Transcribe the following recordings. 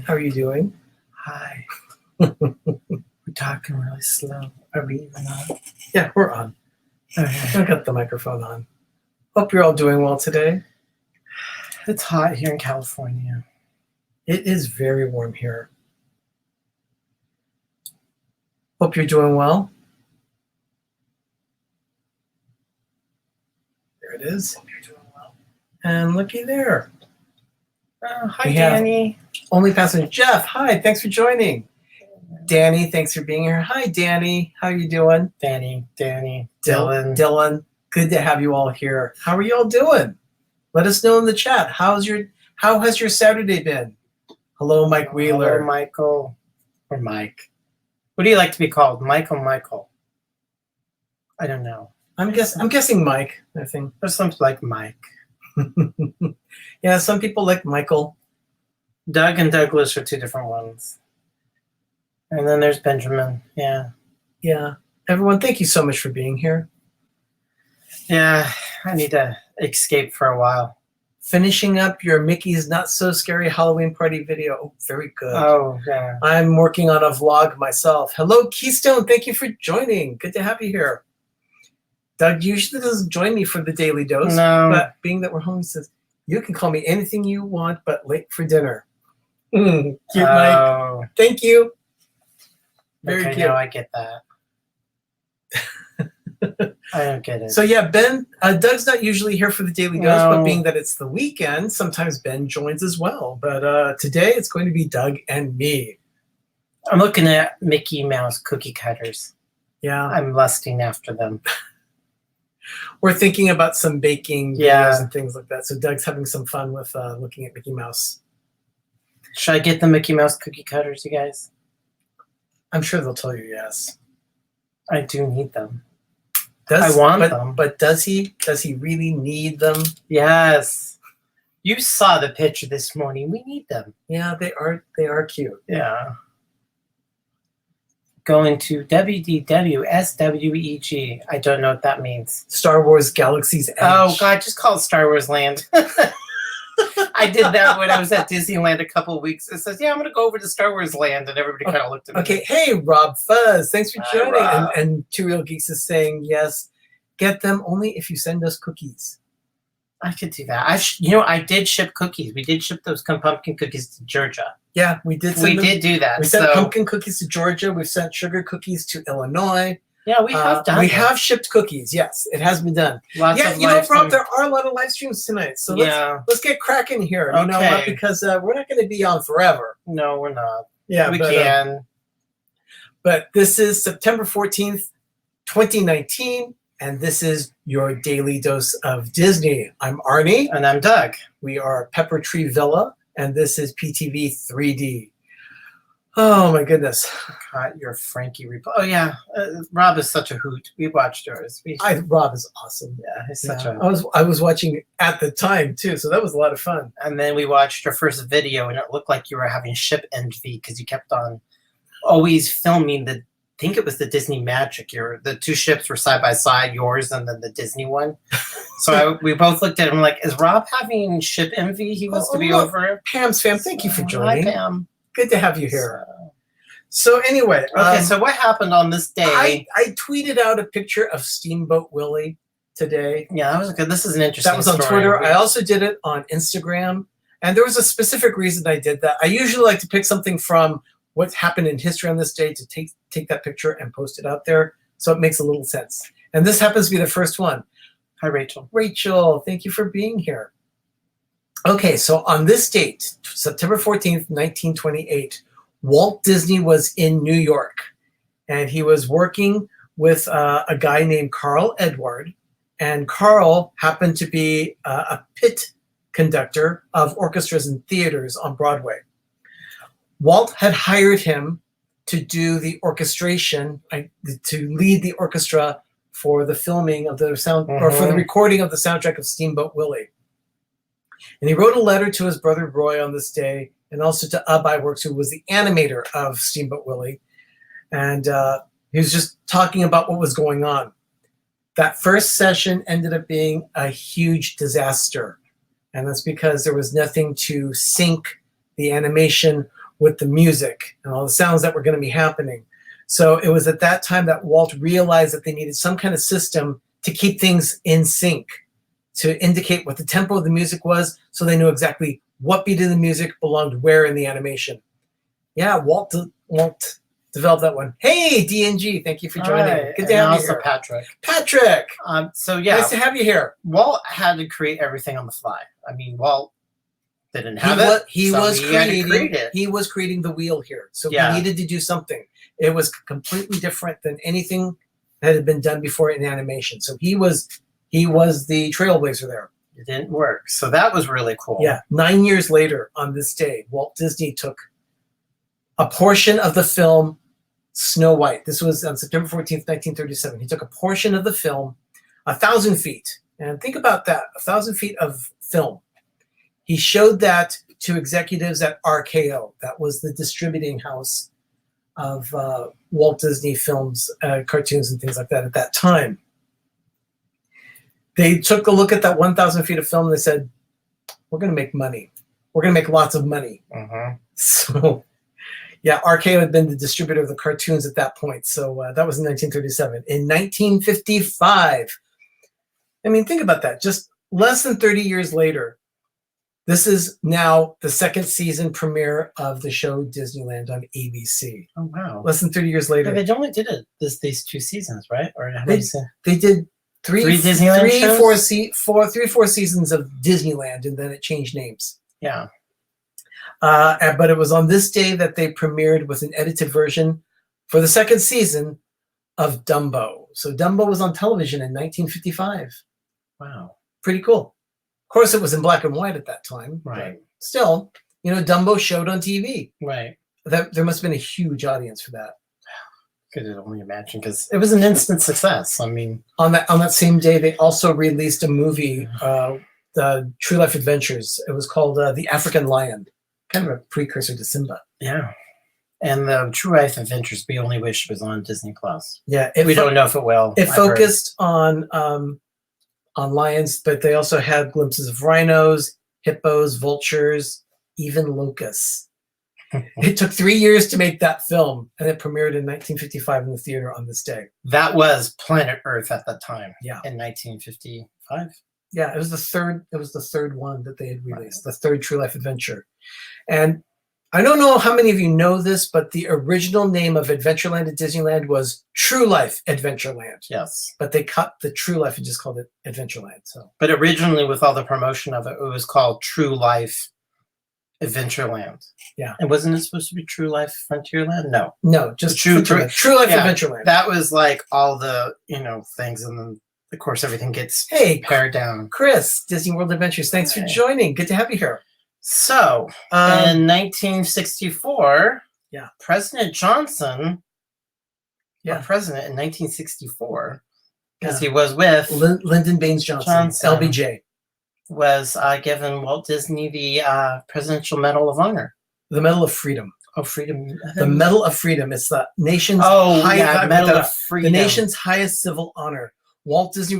How are you doing? Hi. We're talking really slow. Are we even on? Yeah, we're on. Okay. I got the microphone on. Hope you're all doing well today. It's hot here in California. It is very warm here. Hope you're doing well. There it is. Hope you're doing well. And looky there. Hi, We have Danny. Only passenger Jeff. Hi, thanks for joining. Danny, thanks for being here. Hi, Danny. How are you doing? Danny. Dylan. Good to have you all here. How are you all doing? Let us know in the chat. How has your Saturday been? Hello, Mike Wheeler. Hello, Michael. Or Mike. What do you like to be called? Michael. I don't know. I'm guessing Mike, I think. There's something like Mike. Yeah, some people like Michael. Doug and Douglas are two different ones. And then there's Benjamin. Yeah. Yeah. Everyone, thank you so much for being here. Yeah, I need to escape for a while. Finishing up your Mickey's Not So Scary Halloween Party video. Oh, very good. Oh, yeah. I'm working on a vlog myself. Hello, Keystone. Thank you for joining. Good to have you here. Doug usually doesn't join me for the Daily Dose. No. But being that we're home, he says, you can call me anything you want, but late for dinner. Cute, Mike. Thank you. Very okay, cute. now I get that. I don't get it. So yeah, Ben, Doug's not usually here for the Daily Dose, but being that it's the weekend, sometimes Ben joins as well. But today it's going to be Doug and me. I'm looking at Mickey Mouse cookie cutters. Yeah. I'm lusting after them. We're thinking about some baking Yeah. videos and things like that. So Doug's having some fun with looking at Mickey Mouse. Should I get the Mickey Mouse cookie cutters, you guys? I'm sure they'll tell you yes. I do need them. I want them. But does he really need them? Yes. You saw the picture this morning. We need them. Yeah, they are cute. Yeah. Going to WDWSWEG. I don't know what that means. Star Wars Galaxy's Edge. Oh, God, just call it Star Wars Land. I did that when I was at Disneyland a couple of weeks. It says, yeah, I'm going to go over to Star Wars Land. And everybody kind of looked at me. Okay, hey, Rob Fuzz. Thanks for joining. Rob. And Two Real Geeks is saying, yes, get them only if you send us cookies. I could do that. I did ship cookies. We did ship those pumpkin cookies to Georgia. Yeah, we did. We did do that. We sent pumpkin cookies to Georgia. We've sent sugar cookies to Illinois. Yeah, we have done. We have shipped cookies. Yes, it has been done. Lots of you know, Rob, there are a lot of live streams tonight. So let's get cracking here. Okay. You know what? Because we're not going to be on forever. No, we're not. Yeah, we can. But this is September 14th, 2019. And this is your Daily Dose of Disney. I'm Arnie. And I'm Doug. We are Pepper Tree Villa. And this is PTV 3D. Oh, my goodness. God, you're Frankie. Oh, yeah. Rob is such a hoot. We watched yours. Rob is awesome. Yeah, he's such a... I was watching at the time, too, so that was a lot of fun. And then we watched your first video, and it looked like you were having ship envy because you kept on always filming I think it was the Disney Magic. The two ships were side by side, yours and then the Disney one. So we both looked at him like, is Rob having ship envy? He wants to be over it. Pam's fam, thank you for joining. Hi, Pam. Good to have you here. So anyway. Okay, so what happened on this day? I tweeted out a picture of Steamboat Willie today. Yeah, that was good. This is an interesting That was on Twitter. I also did it on Instagram. And there was a specific reason I did that. I usually like to pick something from what's happened in history on this day to take that picture and post it out there. So it makes a little sense. And this happens to be the first one. Hi, Rachel. Rachel, thank you for being here. Okay, so on this date, September 14th, 1928, Walt Disney was in New York. And he was working with a guy named Carl Edward. And Carl happened to be a pit conductor of orchestras and theaters on Broadway. Walt had hired him to do the orchestration, to lead the orchestra for the filming of the sound, or for the recording of the soundtrack of Steamboat Willie. And he wrote a letter to his brother Roy on this day, and also to Ub Iwerks, who was the animator of Steamboat Willie. And he was just talking about what was going on. That first session ended up being a huge disaster. And that's because there was nothing to sync the animation with the music and all the sounds that were going to be happening. So it was at that time that Walt realized that they needed some kind of system to keep things in sync, to indicate what the tempo of the music was, so they knew exactly what beat of the music belonged where in the animation. Yeah, Walt developed that one. Hey, DNG, thank you for joining. Right. Good to And have you also here. Patrick. Patrick, So yeah, nice to have you here. Walt had to create everything on the fly. I mean, Walt didn't have it. He so was he had to creating. create it. He was creating the wheel here, so Yeah. he needed to do something. It was completely different than anything that had been done before in animation. So he was the trailblazer there. It didn't work. So that was really cool. Yeah. 9 years later, on this day, Walt Disney took a portion of the film Snow White. This was on September 14th, 1937. He took a portion of the film, 1,000 feet. And think about that, 1,000 feet of film. He showed that to executives at RKO. That was the distributing house of Walt Disney films, cartoons and things like that at that time. They took a look at that 1,000 feet of film and they said, we're going to make money. We're going to make lots of money. So, yeah, RKO had been the distributor of the cartoons at that point. So that was in 1937. In 1955, I mean, think about that. Just less than 30 years later, this is now the second season premiere of the show Disneyland on ABC. Oh, wow. Less than 30 years later. Yeah, they only did it these 2 seasons, right? Or how They- many seasons? They did three Disneyland shows? four seasons of Disneyland, and then it changed names. Yeah. But it was on this day that they premiered with an edited version for the second season of Dumbo. So Dumbo was on television in 1955. Wow. Pretty cool. Of course, it was in black and white at that time. Right. But still, Dumbo showed on TV. Right. There must have been a huge audience for that. Could only imagine, because it was an instant success. I mean, On that same day, they also released a movie, the True Life Adventures. It was called The African Lion, kind of a precursor to Simba. yeah. And the True Life Adventures, we only wish was on Disney Plus. Yeah, We don't know if it will. It I've heard. focused on lions, but they also had glimpses of rhinos, hippos, vultures, even locusts. It took 3 years to make that film, and it premiered in 1955 in the theater on this day. That was Planet Earth at that time. Yeah. In 1955. Yeah, it was the third one that they had released, the third True Life Adventure. And I don't know how many of you know this, but the original name of Adventureland at Disneyland was True Life Adventureland. Yes. But they cut the True Life and just called it Adventureland. So But originally, with all the promotion of it, it was called True Life Adventureland. Yeah. And wasn't it supposed to be True Life Frontierland? No. no, just True Life yeah, Adventureland. That was like all the, things. And then, of course, everything gets Hey, pared down. Chris, Disney World Adventures. Thanks for Hey. joining. Good to have you here. So, in 1964, Yeah. President Johnson, Yeah. president in 1964, because Yeah. he was with, Lyndon Baines Johnson, LBJ. was given Walt Disney the Presidential Medal of Honor. The Medal of Freedom. Oh, freedom. The Medal of Freedom. It's the nation's Medal of Freedom. the nation's highest civil honor. Walt Disney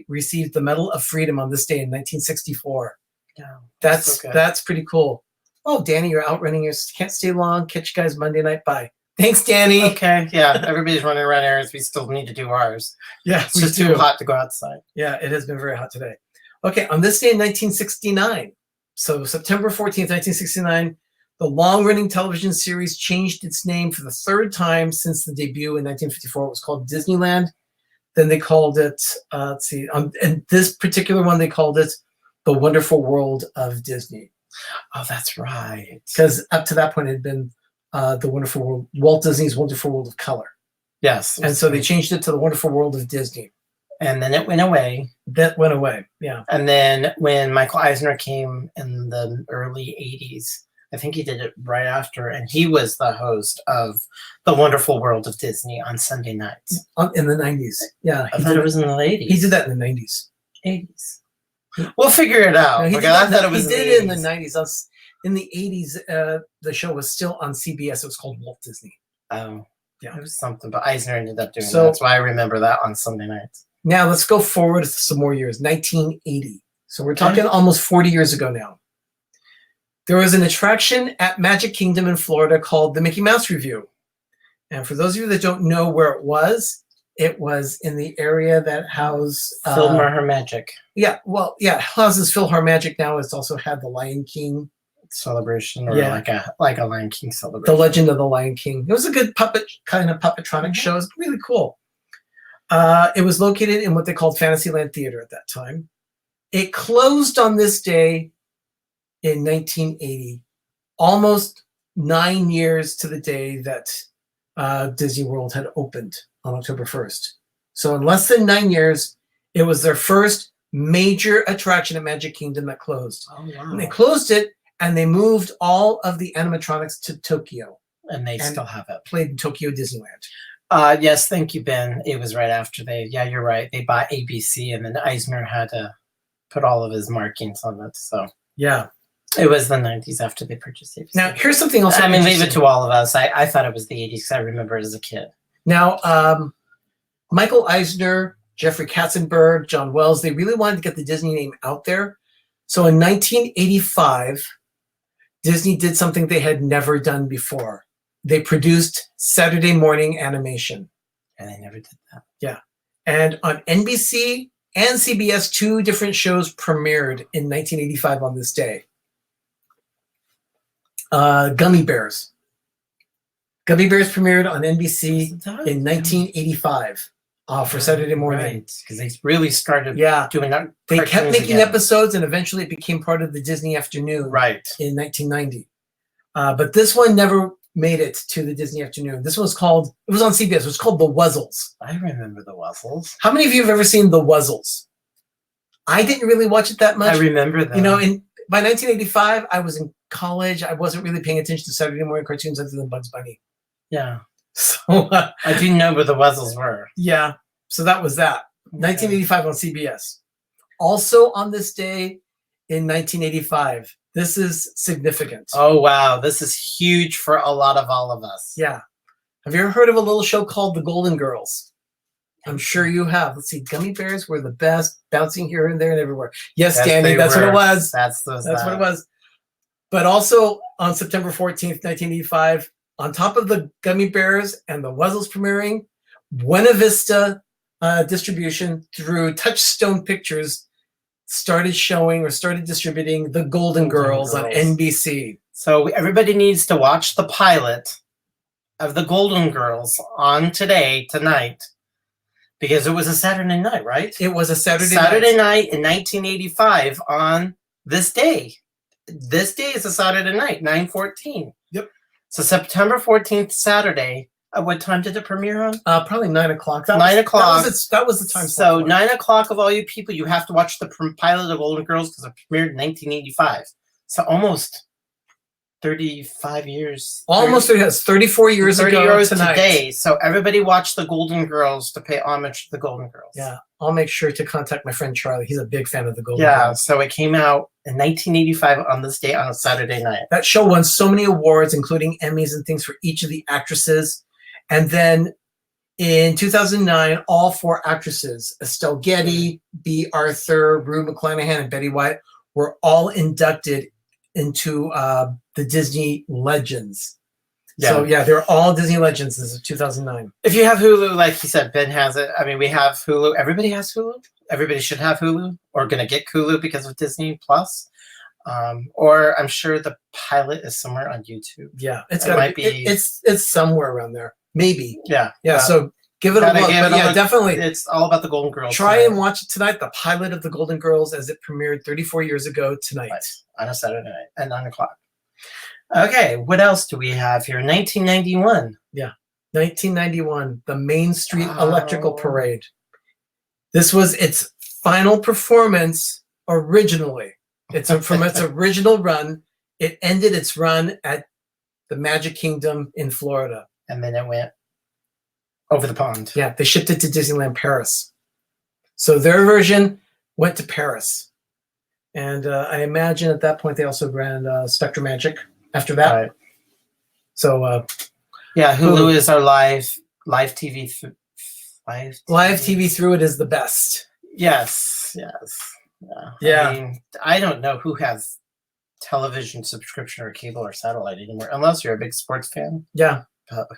received the Medal of Freedom on this day in 1964. Yeah, That's so good. that's pretty cool. Oh, Danny, you're out running. You can't stay long. Catch you guys Monday night. Bye. Thanks, Danny. Okay, yeah, everybody's running around errands. We still need to do ours. Yeah, It's just too hot to go outside. Yeah, it has been very hot today. Okay, on this day in 1969, so September 14th, 1969, the long-running television series changed its name for the third time since the debut in 1954. It was called Disneyland. Then they called it, and this particular one, they called it The Wonderful World of Disney. Oh, that's right. Because up to that point, it had been The Wonderful World, Walt Disney's Wonderful World of Color. Yes. And so they changed it to The Wonderful World of Disney. And then it went away. That went away, yeah. And then when Michael Eisner came in the early 80s, I think he did it right after, and he was the host of The Wonderful World of Disney on Sunday nights. In the 90s, yeah. I thought it was in the 80s. He did that in the 90s. 80s. We'll figure it out. No, he Okay, did I that- thought it was he in did the it in the 80s. 90s. In the 80s, the show was still on CBS. It was called Walt Disney. Oh, Yeah. it was something, but Eisner ended up doing So- that. That's why I remember that on Sunday nights. Now let's go forward some more years. 1980. So we're talking almost 40 years ago now. there was an attraction at Magic Kingdom in Florida called the Mickey Mouse Revue. And for those of you that don't know where it was in the area that housed Her Magic Yeah, well, yeah, houses Philhar Magic now. It's also had the Lion King celebration, or like a Lion King celebration. The Legend of the Lion King. It was a good puppetronic show. It was really cool. It was located in what they called Fantasyland Theater at that time. It closed on this day in 1980, almost 9 years to the day that Disney World had opened on October 1st. So in less than 9 years, it was their first major attraction at Magic Kingdom that closed. Oh, wow. And they closed it, and they moved all of the animatronics to Tokyo. And they still have it. Played in Tokyo Disneyland. Yes, thank you, Ben. It was right after you're right. They bought ABC, and then Eisner had to put all of his markings on it. So yeah, it was the 90s after they purchased ABC. Now, here's something else. I mean, leave it to all of us. I thought it was the 80s because I remember it as a kid. Now, Michael Eisner, Jeffrey Katzenberg, John Wells, they really wanted to get the Disney name out there. So in 1985, Disney did something they had never done before. They produced Saturday morning animation. And they never did that. Yeah. And on NBC and CBS, 2 different shows premiered in 1985 on this day. Gummy Bears. Gummy Bears premiered on NBC in 1985 for Saturday morning. Right, because they really started doing that. They kept making episodes, and eventually it became part of the Disney Afternoon in 1990. But this one never made it to the Disney Afternoon. This one was called, it was on CBS, it was called The Wuzzles. I remember The Wuzzles. How many of you have ever seen The Wuzzles? I didn't really watch it that much. I remember that. You know, by 1985, I was in college. I wasn't really paying attention to Saturday morning cartoons other than Bugs Bunny. Yeah. So I didn't know where The Wuzzles were. Yeah. So that was that. 1985 on CBS. Also on this day in 1985. This is significant. Oh, wow. This is huge for a lot of all of us. Yeah. Have you ever heard of a little show called The Golden Girls? I'm sure you have. Let's see. Gummy bears were the best, bouncing here and there and everywhere. Yes, Danny, that's what it was. That's what it was. But also on September 14th, 1985, on top of the Gummy Bears and the Wuzzles premiering, Buena Vista Distribution through Touchstone Pictures started distributing The Golden Girls on NBC. So everybody needs to watch the pilot of The Golden Girls on tonight, because it was a Saturday night, right? It was a Saturday night in 1985 on this day. This day is a Saturday night, 9/14. Yep. So September 14th, Saturday. What time did it premiere on? Probably 9 o'clock. 9 o'clock. That was the time. So 9 o'clock of all you people, you have to watch the pilot of Golden Girls because it premiered in 1985. So almost 35 years. Almost 34 years 30 ago years tonight. Today. So everybody watch the Golden Girls to pay homage to the Golden Girls. Yeah, I'll make sure to contact my friend Charlie. He's a big fan of the Golden Girls. Yeah, so it came out in 1985 on this day on a Saturday night. That show won so many awards, including Emmys and things for each of the actresses. And then in 2009, all 4 actresses, Estelle Getty, Bea Arthur, Rue McClanahan, and Betty White, were all inducted into the Disney Legends. Yeah. So yeah, they're all Disney Legends as of 2009. If you have Hulu, like he said, Ben has it. I mean, we have Hulu. Everybody has Hulu. Everybody should have Hulu, or going to get Hulu because of Disney Plus. Or I'm sure the pilot is somewhere on YouTube. Yeah, it's somewhere around there. Maybe. Yeah. So give it a look. But yeah, definitely. It's all about the Golden Girls. Try and watch it tonight. The pilot of the Golden Girls, as it premiered 34 years ago tonight. Right. On a Saturday night at 9 o'clock. Okay, what else do we have here? 1991. Yeah, 1991. The Main Street Electrical Parade. This was its final performance originally. From its original run. It ended its run at the Magic Kingdom in Florida. And then it went over the pond. Yeah, they shipped it to Disneyland Paris. So their version went to Paris. And I imagine at that point they also ran Spectrum Magic after that. Right. So yeah, Hulu is our live TV. Live TV through it is the best. Yes. Yeah. I mean, I don't know who has television subscription or cable or satellite anymore, unless you're a big sports fan. Yeah.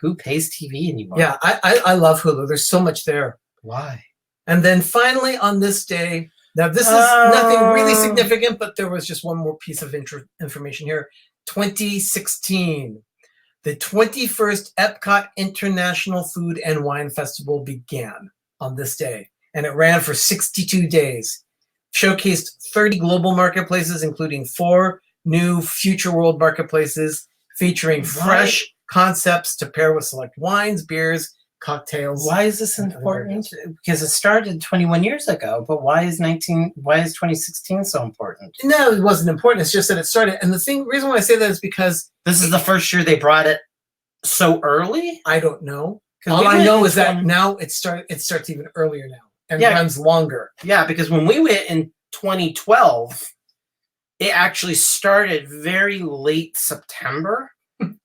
Who pays TV anymore? Yeah, I love Hulu. There's so much there. Why? And then finally on this day, now this is nothing really significant, but there was just one more piece of information here. 2016, the 21st Epcot International Food and Wine Festival began on this day, and it ran for 62 days. Showcased 30 global marketplaces, including 4 new Future World marketplaces featuring fresh concepts to pair with select wines, beers, cocktails. Why is this important? Because it started 21 years ago, but why is 2016 so important? No, it wasn't important. It's just that it started. And reason why I say that is because this is the first year they brought it so early. I don't know. All I know is that now it starts even earlier now and runs longer. Yeah, because when we went in 2012, it actually started very late September.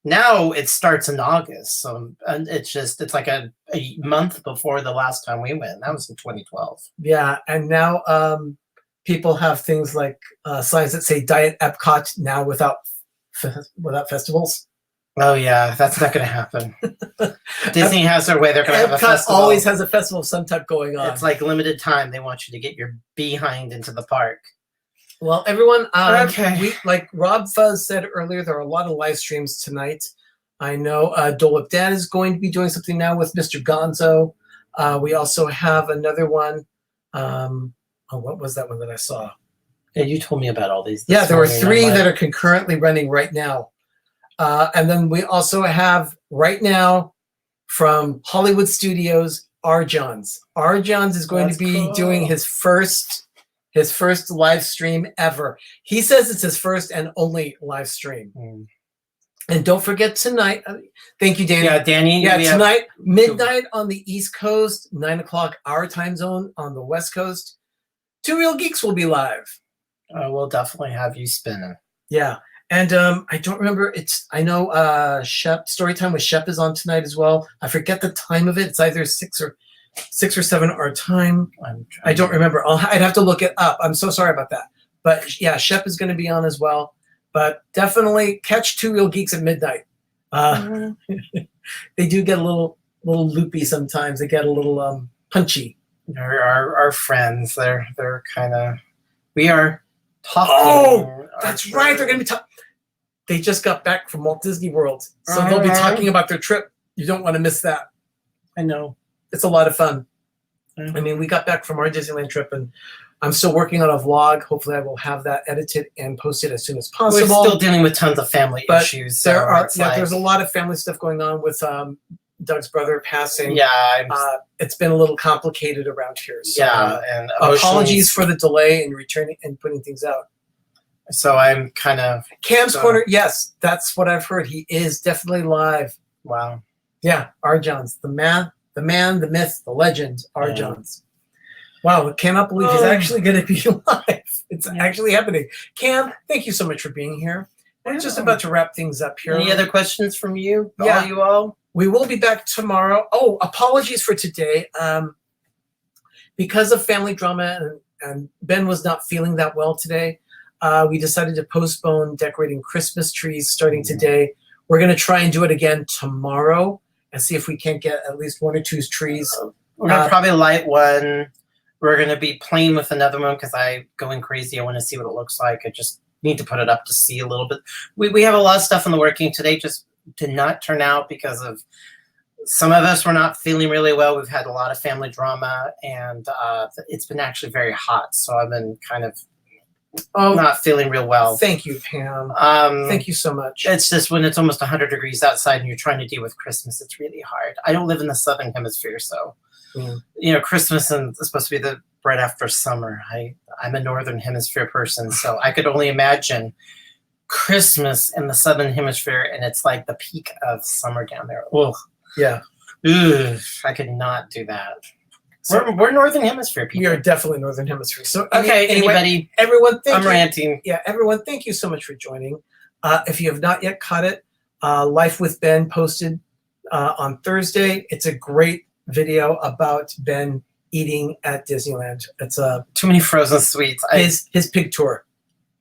Now it starts in August, so it's like a month before the last time we went. That was in 2012. Yeah, and now people have things like signs that say Diet Epcot now without festivals. Oh yeah, that's not going to happen. Disney has their way. They're going to have a festival. Always has a festival of some type going on. It's like limited time. They want you to get your behind into the park. Well, everyone, okay. Like Rob Fuzz said earlier, there are a lot of live streams tonight. I know Dolip Dan is going to be doing something now with Mr. Gonzo. We also have another one. What was that one that I saw? Yeah, you told me about all these. Yeah, there were 3 that are concurrently running right now. And then we also have right now from Hollywood Studios, Arjohn's. Arjohn's is going to be doing his first live stream ever. He says it's his first and only live stream. And don't forget tonight. Thank you, Danny. Yeah, Danny. Yeah, tonight, midnight on the East Coast, 9 o'clock our time zone on the West Coast. 2 Real Geeks will be live. We'll definitely have you spinning. Yeah. And I don't remember. I know Shep, Storytime with Shep is on tonight as well. I forget the time of it. It's either 6 or 7 our time. I don't remember. I'd have to look it up. I'm so sorry about that. But yeah, Shep is going to be on as well. But definitely catch 2 Real Geeks at midnight. They do get a little loopy sometimes. They get a little punchy. They're our friends. They're kind of. We are talking. Oh, that's right. They're going to be talking. They just got back from Walt Disney World, so they'll be talking about their trip. You don't want to miss that. I know. It's a lot of fun. I mean, we got back from our Disneyland trip, and I'm still working on a vlog. Hopefully, I will have that edited and posted as soon as possible. We're still dealing with tons of family issues. So there's a lot of family stuff going on with Doug's brother passing. Yeah, it's been a little complicated around here. So, and apologies for the delay in returning and putting things out. So I'm kind of Cam's Corner. Yes, that's what I've heard. He is definitely live. Wow. Yeah, Arjohn's, the man, the myth, the legend, Arjohn's. Wow, I cannot believe he's actually going to be live. It's actually happening. Cam, thank you so much for being here. We're just about to wrap things up here. Any other questions from you? Yeah. You all? We will be back tomorrow. Oh, apologies for today. Because of family drama and Ben was not feeling that well today, we decided to postpone decorating Christmas trees starting today. We're going to try and do it again tomorrow and see if we can't get at least 1 or 2 trees. We're going to probably light one. We're going to be playing with another one because I'm going crazy. I want to see what it looks like. I just need to put it up to see a little bit. We have a lot of stuff in the working today. Just did not turn out because of some of us were not feeling really well. We've had a lot of family drama, and it's been actually very hot. So I've been kind of not feeling real well. Thank you, Pam. Thank you so much. It's just when it's almost 100 degrees outside and you're trying to deal with Christmas, it's really hard. I don't live in the Southern Hemisphere, so Christmas is supposed to be right after summer. I'm a Northern Hemisphere person, so I could only imagine Christmas in the Southern Hemisphere, and it's like the peak of summer down there. Ugh. Yeah. Ugh, I could not do that. So we're Northern Hemisphere people. We are definitely Northern Hemisphere. So anyway, everyone, thank you. Ranting. Yeah, everyone, thank you so much for joining. If you have not yet caught it, Life with Ben posted on Thursday. It's a great video about Ben eating at Disneyland. It's too many frozen sweets. His pig tour.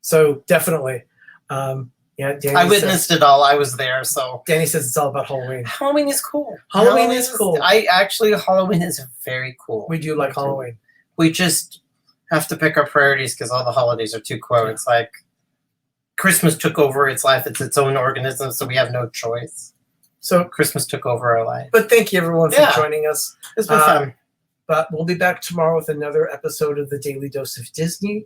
So definitely. Yeah, Danny I says- witnessed it all. I was there, so Danny says it's all about Halloween. Halloween is cool. Halloween is cool. Halloween is very cool. We do like Halloween. We just have to pick our priorities because all the holidays are too close. Yeah. It's like Christmas took over its life. It's its own organism, so we have no choice. So, Christmas took over our life. but thank you everyone for Yeah. joining us. It's been fun. But we'll be back tomorrow with another episode of the Daily Dose of Disney.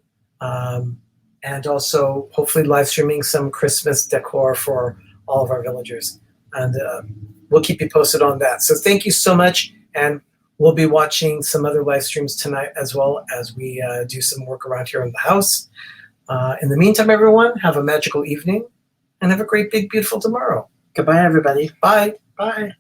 And also hopefully live streaming some Christmas decor for all of our villagers. And we'll keep you posted on that. So thank you so much. And we'll be watching some other live streams tonight as well as we do some work around here in the house. In the meantime, everyone, have a magical evening and have a great, big, beautiful tomorrow. Goodbye, everybody. Bye. Bye.